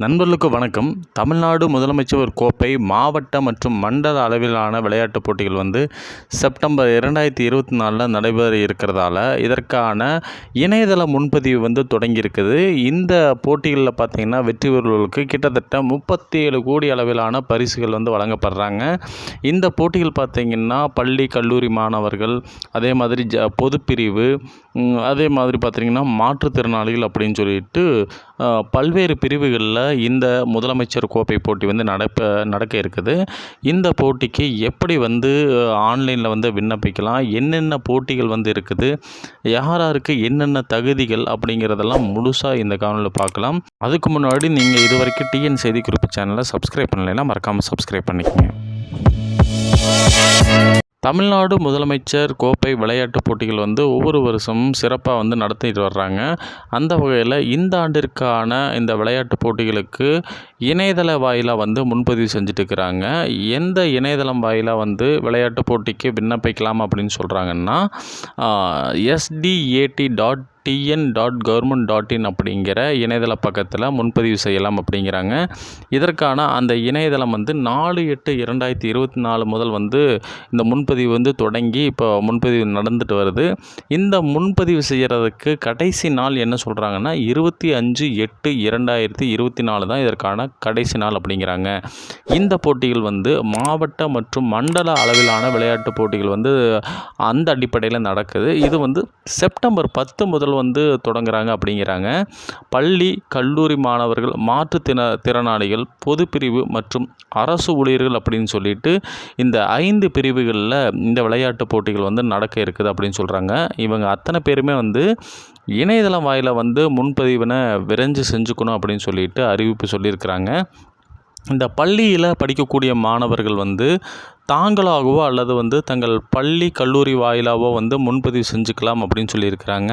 நண்பர்களுக்கு வணக்கம். தமிழ்நாடு முதலமைச்சர் கோப்பை மாவட்ட மற்றும் மண்டல அளவிலான விளையாட்டுப் போட்டிகள் செப்டம்பர் 2024 நடைபெற இருக்கிறதால இதற்கான இணையதள முன்பதிவு தொடங்கியிருக்குது. இந்த போட்டிகளில் பார்த்திங்கன்னா வெற்றி பெறுவர்களுக்கு கிட்டத்தட்ட 37 கோடி அளவிலான பரிசுகள் வழங்கப்படுறாங்க. இந்த போட்டிகள் பார்த்திங்கன்னா பள்ளி கல்லூரி மாணவர்கள், அதே மாதிரி பொதுப்பிரிவு, அதே மாதிரி பார்த்திங்கன்னா மாற்றுத்திறனாளிகள் அப்படின்னு சொல்லிட்டு பல்வேறு பிரிவுகளில் இந்த முதலமைச்சர் கோப்பை போட்டி நடக்க இருக்குது. இந்த போட்டிக்கு எப்படி ஆன்லைனில் விண்ணப்பிக்கலாம், என்னென்ன போட்டிகள் இருக்குது, யாருக்கு என்னென்ன தகுதிகள் அப்படிங்கிறதெல்லாம் முழுசாக இந்த காணொலியில் பார்க்கலாம். அதுக்கு முன்னாடி நீங்கள் இதுவரைக்கும் டிஎன் செய்தி குறிப்பு சேனலை சப்ஸ்கிரைப் பண்ணலைன்னா மறக்காமல் சப்ஸ்கிரைப் பண்ணிக்கோங்க. தமிழ்நாடு முதலமைச்சர் கோப்பை விளையாட்டுப் போட்டிகள் ஒவ்வொரு வருஷமும் சிறப்பாக நடத்திட்டு வர்றாங்க. அந்த வகையில் இந்த ஆண்டிற்கான இந்த விளையாட்டுப் போட்டிகளுக்கு இணையதள வாயிலாக முன்பதிவு செஞ்சுட்டு இருக்கிறாங்க. எந்த இணையதளம் வாயிலாக விளையாட்டுப் போட்டிக்கு விண்ணப்பிக்கலாம் அப்படின்னு சொல்கிறாங்கன்னா sdat.tn.government.in அப்படிங்கிற இணையதள பக்கத்தில் முன்பதிவு செய்யலாம் அப்படிங்கிறாங்க. இதற்கான அந்த இணையதளம் 4/8/2024 முதல் இந்த முன்பதிவு தொடங்கி இப்போ முன்பதிவு நடந்துட்டு வருது. இந்த முன்பதிவு செய்கிறதுக்கு கடைசி நாள் என்ன சொல்கிறாங்கன்னா 25/8/2024 தான் இதற்கான கடைசி நாள் அப்படிங்கிறாங்க. இந்த போட்டிகள் மாவட்ட மற்றும் மண்டல அளவிலான விளையாட்டுப் போட்டிகள் அந்த அடிப்படையில் நடக்குது. இது செப்டம்பர் 10 முதல் தொடங்குறாங்க அப்படிங்கிறாங்க. பள்ளி கல்லூரி மாணவர்கள், மாற்றுத்திறனாளிகள், பொதுப்பிரிவு மற்றும் அரசு ஊழியர்கள் அப்படின்னு சொல்லிட்டு இந்த 5 பிரிவுகளில் இந்த விளையாட்டு போட்டிகள் நடக்க இருக்குது அப்படின்னு சொல்கிறாங்க. இவங்க அத்தனை பேருமே இணையதளம் வாயிலாக முன்பதிவினை விரைஞ்சு செஞ்சுக்கணும் அப்படின்னு சொல்லிட்டு அறிவிப்பு சொல்லியிருக்கிறாங்க. இந்த பள்ளியில் படிக்கக்கூடிய மாணவர்கள் தாங்களாகவோ அல்லது தங்கள் பள்ளி கல்லூரி வாயிலாகவோ முன்பதிவு செஞ்சுக்கலாம் அப்படின்னு சொல்லியிருக்கிறாங்க.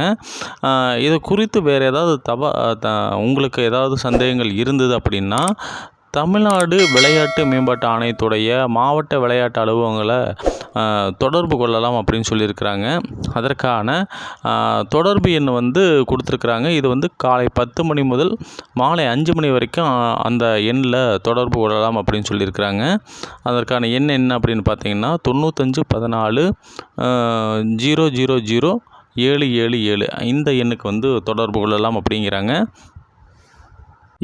இது குறித்து வேறு ஏதாவது உங்களுக்கு ஏதாவது சந்தேகங்கள் இருந்தது அப்படின்னா தமிழ்நாடு விளையாட்டு மேம்பாட்டு ஆணையத்துடைய மாவட்ட விளையாட்டு அலுவலகங்களை தொடர்பு கொள்ளலாம் அப்படின்னு சொல்லியிருக்கிறாங்க. அதற்கான தொடர்பு எண் கொடுத்துருக்குறாங்க. இது காலை 10 மணி முதல் மாலை 5 மணி வரைக்கும் அந்த எண்ணில் தொடர்பு கொள்ளலாம் அப்படின்னு சொல்லியிருக்கிறாங்க. அதற்கான எண் என்ன அப்படின்னு பார்த்தீங்கன்னா 9514 000 777 இந்த எண்ணுக்கு தொடர்பு கொள்ளலாம் அப்படிங்கிறாங்க.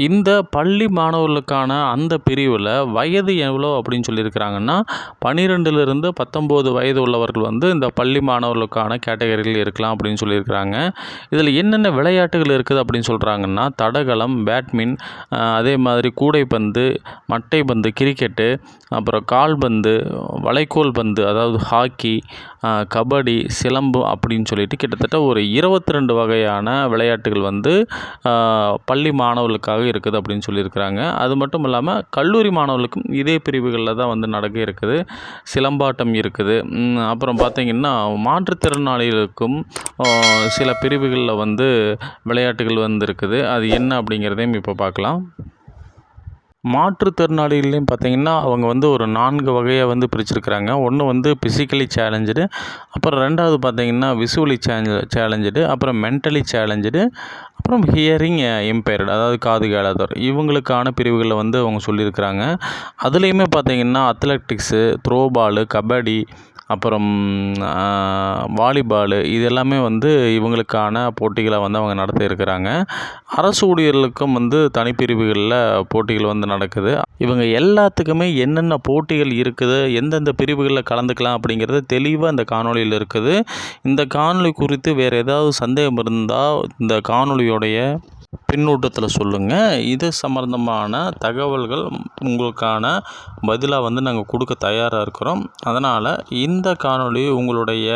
இந்த பள்ளி மாணவர்களுக்கான அந்த பிரிவில் வயது எவ்வளோ அப்படின்னு சொல்லியிருக்கிறாங்கன்னா 12லிருந்து 19 வயது உள்ளவர்கள் இந்த பள்ளி மாணவர்களுக்கான கேட்டகரியில் இருக்கலாம் அப்படின்னு சொல்லியிருக்கிறாங்க. இதில் என்னென்ன விளையாட்டுகள் இருக்குது அப்படின்னு சொல்கிறாங்கன்னா தடகளம், பேட்மின், அதே மாதிரி கூடைப்பந்து, மட்டைப்பந்து, கிரிக்கெட்டு, அப்புறம் கால்பந்து, வளைக்கோல் பந்து அதாவது ஹாக்கி, கபடி, சிலம்பு அப்படின்னு சொல்லிட்டு கிட்டத்தட்ட ஒரு 22 வகையான விளையாட்டுகள் பள்ளி மாணவர்களுக்காக இருக்குது அப்படின்னு சொல்லியிருக்கிறாங்க. அது மட்டும் இல்லாமல் கல்லூரி மாணவர்களுக்கும் இதே பிரிவுகளில் தான் நடக்க இருக்குது. சிலம்பாட்டம் இருக்குது. அப்புறம் பார்த்திங்கன்னா மாற்றுத்திறனாளிகளுக்கும் சில பிரிவுகளில் விளையாட்டுகள் இருக்குது. அது என்ன அப்படிங்கிறதையும் இப்போ பார்க்கலாம். மாற்றுத்திறனாளிகளையும் பார்த்திங்கன்னா அவங்க ஒரு 4 வகையாக பிரிச்சிருக்கிறாங்க. ஒன்று ஃபிசிக்கலி சேலஞ்சடு, அப்புறம் 2வது பார்த்திங்கன்னா விசுவலி சேலஞ்சடு, அப்புறம் மென்டலி சேலஞ்சடு, அப்புறம் ஹியரிங் இம்பேர்டு அதாவது காது கேளாதவர் இவங்களுக்கான பிரிவுகளில் அவங்க சொல்லியிருக்கிறாங்க. அதுலேயுமே பார்த்திங்கன்னா அத்லெட்டிக்ஸு, த்ரோபாலு, கபடி, அப்புறம் வாலிபாலு இது எல்லாமே இவங்களுக்கான போட்டிகளை அவங்க நடத்த இருக்கிறாங்க. அரசு ஊழியர்களுக்கும் தனிப்பிரிவுகளில் போட்டிகள் நடக்குது. இவங்க எல்லாத்துக்குமே என்னென்ன போட்டிகள் இருக்குது, எந்தெந்த பிரிவுகளில் கலந்துக்கலாம் அப்படிங்கிறது தெளிவாக இந்த காணொலியில் இருக்குது. இந்த காணொலி குறித்து வேறு ஏதாவது சந்தேகம் இருந்தால் இந்த காணொலியோடைய பின்னூட்டத்தில் சொல்லுங்கள். இது சம்பந்தமான தகவல்கள் உங்களுக்கான பதிலாக நாங்கள் கொடுக்க தயாராக இருக்கிறோம். அதனால் இந்த காணொலி உங்களுடைய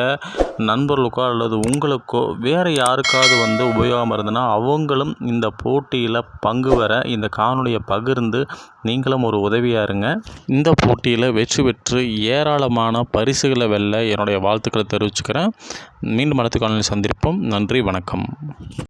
நண்பர்களுக்கோ அல்லது உங்களுக்கோ வேறு யாருக்காவது உபயோகமாக இருந்ததுன்னா அவங்களும் இந்த போட்டியில் பங்கு பெற இந்த காணொலியை பகிர்ந்து நீங்களும் ஒரு உதவியாக இருங்க. இந்த போட்டியில் வெற்றி பெற்று ஏராளமான பரிசுகளை வெல்ல என்னுடைய வாழ்த்துக்களை தெரிவிச்சுக்கிறேன். மீண்டும் அடுத்த காணொலியில் சந்திப்போம். நன்றி, வணக்கம்.